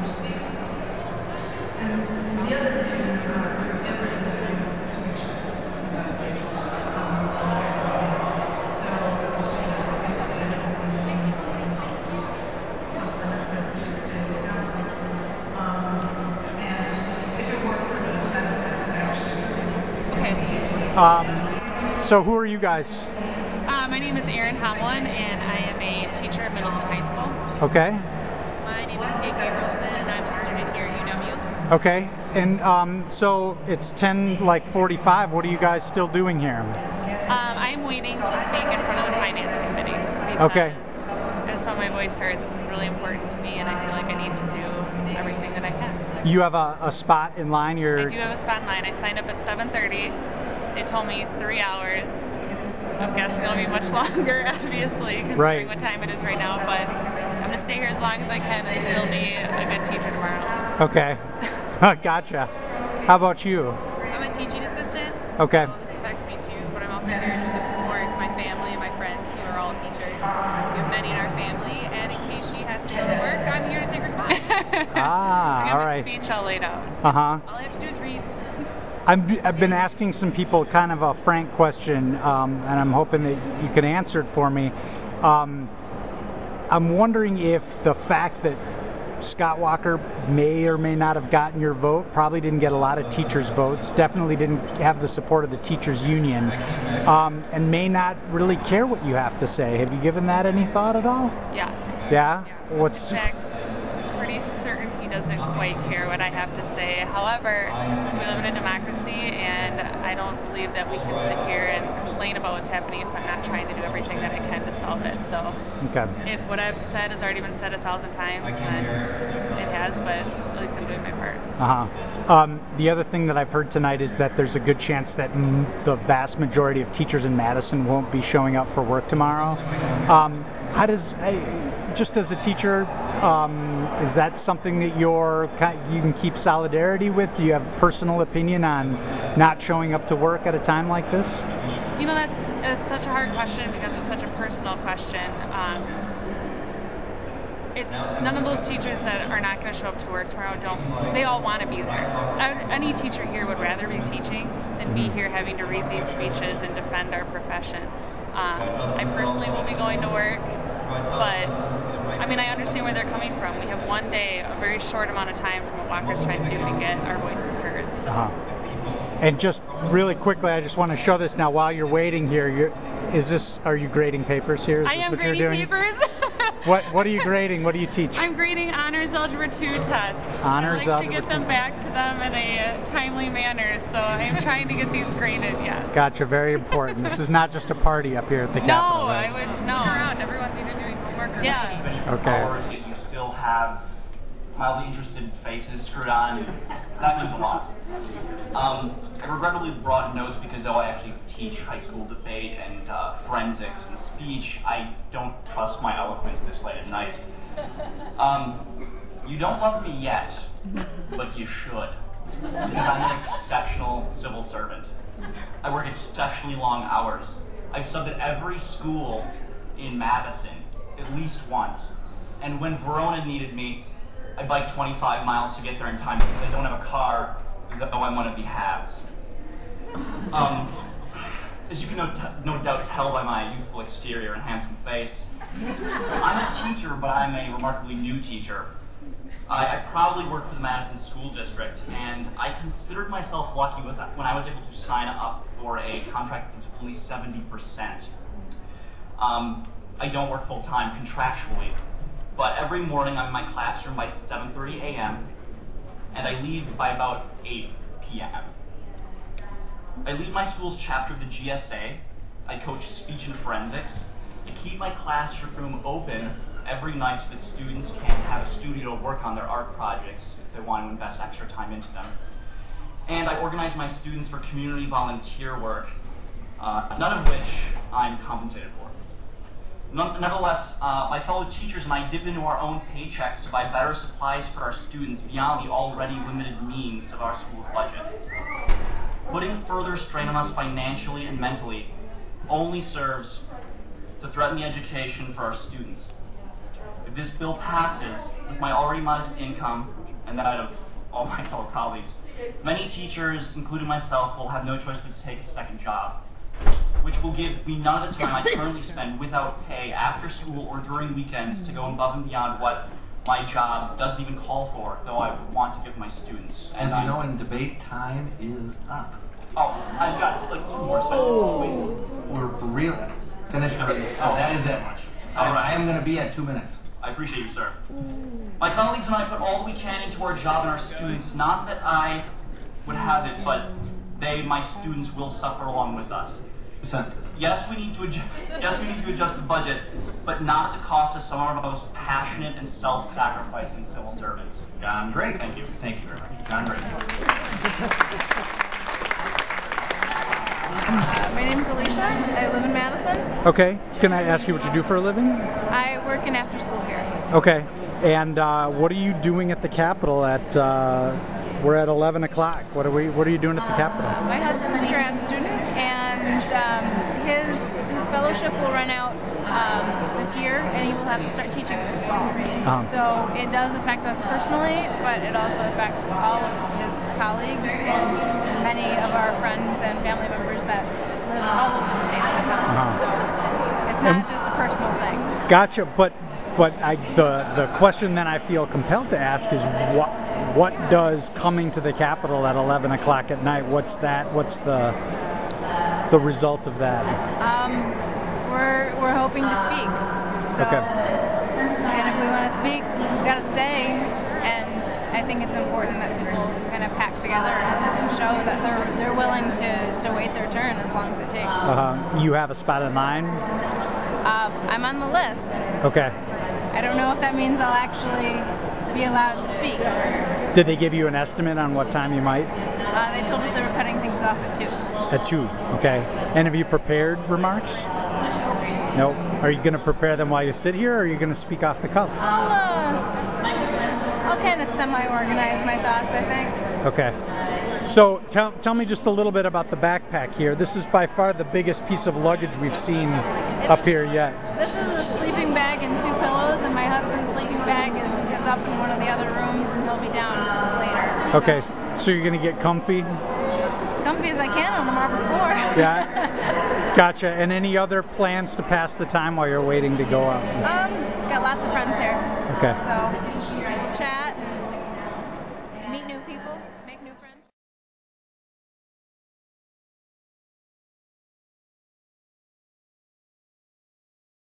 And the other reason, the other thing that I do is to make sure it's so, obviously, I don't think benefits to the state of Wisconsin. And if it weren't for those benefits, I actually So who are you guys? My name is Erin Hamlin, and I am a teacher at Middleton High School. Okay. My name is Kate Gabrielson, and I'm a student here at UW. Okay. And so it's 10:45. What are you guys still doing here? I'm waiting to speak in front of the Finance Committee because Okay. I just want my voice heard. This is really important to me, and I feel like I need to do everything that I can. You have a spot in line? I do have a spot in line. I signed up at 7:30. They told me 3 hours. I'm guessing it'll be much longer, obviously, considering what time it is right now. But I'm going to stay here as long as I can and still be a good teacher tomorrow. Okay. Gotcha. How about you? I'm a teaching assistant. Okay. So this affects me too, but I'm also here just to support my family and my friends who are all teachers. We have many in our family, and in case she has to get to work, I'm here to take her spot. All right. Speech all laid out. Uh-huh. All I have to do is read. I've been asking some people kind of a frank question, and I'm hoping that you can answer it for me. I'm wondering if the fact that Scott Walker may or may not have gotten your vote, probably didn't get a lot of teachers' votes, definitely didn't have the support of the teachers' union, and may not really care what you have to say. Have you given that any thought at all? Yes. Yeah? What's in fact, pretty certain he doesn't quite care what I have to say. However, we live in a democracy, and I don't believe that we can sit here and complain about what's happening if I'm not trying to do everything that I can to solve it. So if what I've said has already been said 1,000 times, then it has, but at least I'm doing my part. The other thing that I've heard tonight is that there's a good chance that the vast majority of teachers in Madison won't be showing up for work tomorrow. How does, just as a teacher, is that something that you can keep solidarity with? Do you have a personal opinion on not showing up to work at a time like this? You know, that's such a hard question because it's such a personal question. It's none of those teachers that are not going to show up to work tomorrow they all want to be there. Any teacher here would rather be teaching than be here having to read these speeches and defend our profession. I personally will be going to work, but I mean, I understand where they're coming from. We have one day, a very short amount of time from what Walker's trying to do to get our voices heard. So. And just really quickly, I just want to show this now while you're waiting here. Are you grading papers here? I am grading papers. What are you grading? What do you teach? I'm grading Honors Algebra 2 tests. Honors I like to get them back to them in a timely manner, so I'm trying to get these graded, yes. Gotcha, very important. This is not just a party up here at the Capitol, right? I would, no. Look around, everyone's either doing homework or reading. Okay. Hours, yet you still have mildly interested faces screwed on. That means a lot. I regrettably brought notes because though I actually teach high school debate and forensics and speech, I don't trust my eloquence this late at night. You don't love me yet, but you should. Because I'm an exceptional civil servant. I work exceptionally long hours. I've subbed at every school in Madison at least once. And when Verona needed me, I biked 25 miles to get there in time because I don't have a car, though I'm one of the haves. As you can no doubt tell by my youthful exterior and handsome face, I'm a teacher, but I'm a remarkably new teacher. I proudly work for the Madison School District, and I considered myself lucky when I was able to sign up for a contract that was only 70%. I don't work full-time contractually, but every morning I'm in my classroom by 7:30 a.m., and I leave by about 8 p.m. I lead my school's chapter of the GSA, I coach speech and forensics, I keep my classroom open every night so that students can have a studio to work on their art projects if they want to invest extra time into them. And I organize my students for community volunteer work, none of which I'm compensated for. Nevertheless, my fellow teachers and I dip into our own paychecks to buy better supplies for our students beyond the already limited means of our school's budget. Putting further strain on us financially and mentally only serves to threaten the education for our students. If If this bill passes, with my already modest income and that of all my fellow colleagues, many teachers, including myself, will have no choice but to take a second job, which will give me none of the time I currently spend without pay after school or during weekends to go above and beyond what my job doesn't even call for, though I want to give my students. As you know, in debate, time is up. Oh, I've got like 2 more seconds. We're for real. Finish it. Oh, that is that much. All right. I am going to be at 2 minutes. I appreciate you, sir. My colleagues and I put all we can into our job and our students. Not that I would have it, but they, my students, will suffer along with us. Yes, we need to adjust the budget, but not at the cost of some of our most passionate and self-sacrificing civil servants. John Drake. Thank you. Thank you very much. John Drake. My name is Elisa. I live in Madison. Okay. Can I ask you what you do for a living? I work in after school care. Okay. And what are you doing at the Capitol at, we're at 11 o'clock. What are you doing at the Capitol? My husband's a grad student, and his fellowship will run out this year, and he will have to start teaching this fall. So it does affect us personally, but it also affects all of his colleagues and many of our friends and family members that live all over the state of Wisconsin. So it's not just a personal thing. Gotcha. But the question then I feel compelled to ask is what does coming to the Capitol at 11 o'clock at night? What's the result of that? We're hoping to speak. So, okay. And if we want to speak, we've got to stay. And I think it's important that people kind of pack together and show that they're willing to wait their turn as long as it takes. You have a spot in line? I'm on the list. Okay. I don't know if that means I'll actually be allowed to speak. Did they give you an estimate on what time you might? They told us they were cutting things off at 2. At 2, okay. And have you prepared remarks? No. Are you going to prepare them while you sit here, or are you going to speak off the cuff? I'll kind of semi-organize my thoughts, I think. Okay. So tell me just a little bit about the backpack here. This is by far the biggest piece of luggage we've seen up here yet. This is a sleeping bag and 2 pillows, and my husband's sleeping bag is up in one of the other rooms, and he'll be down later. Okay, so you're going to get comfy? As comfy as I can on the marble floor. Yeah. Gotcha. And any other plans to pass the time while you're waiting to go up? Got lots of friends here. Okay. So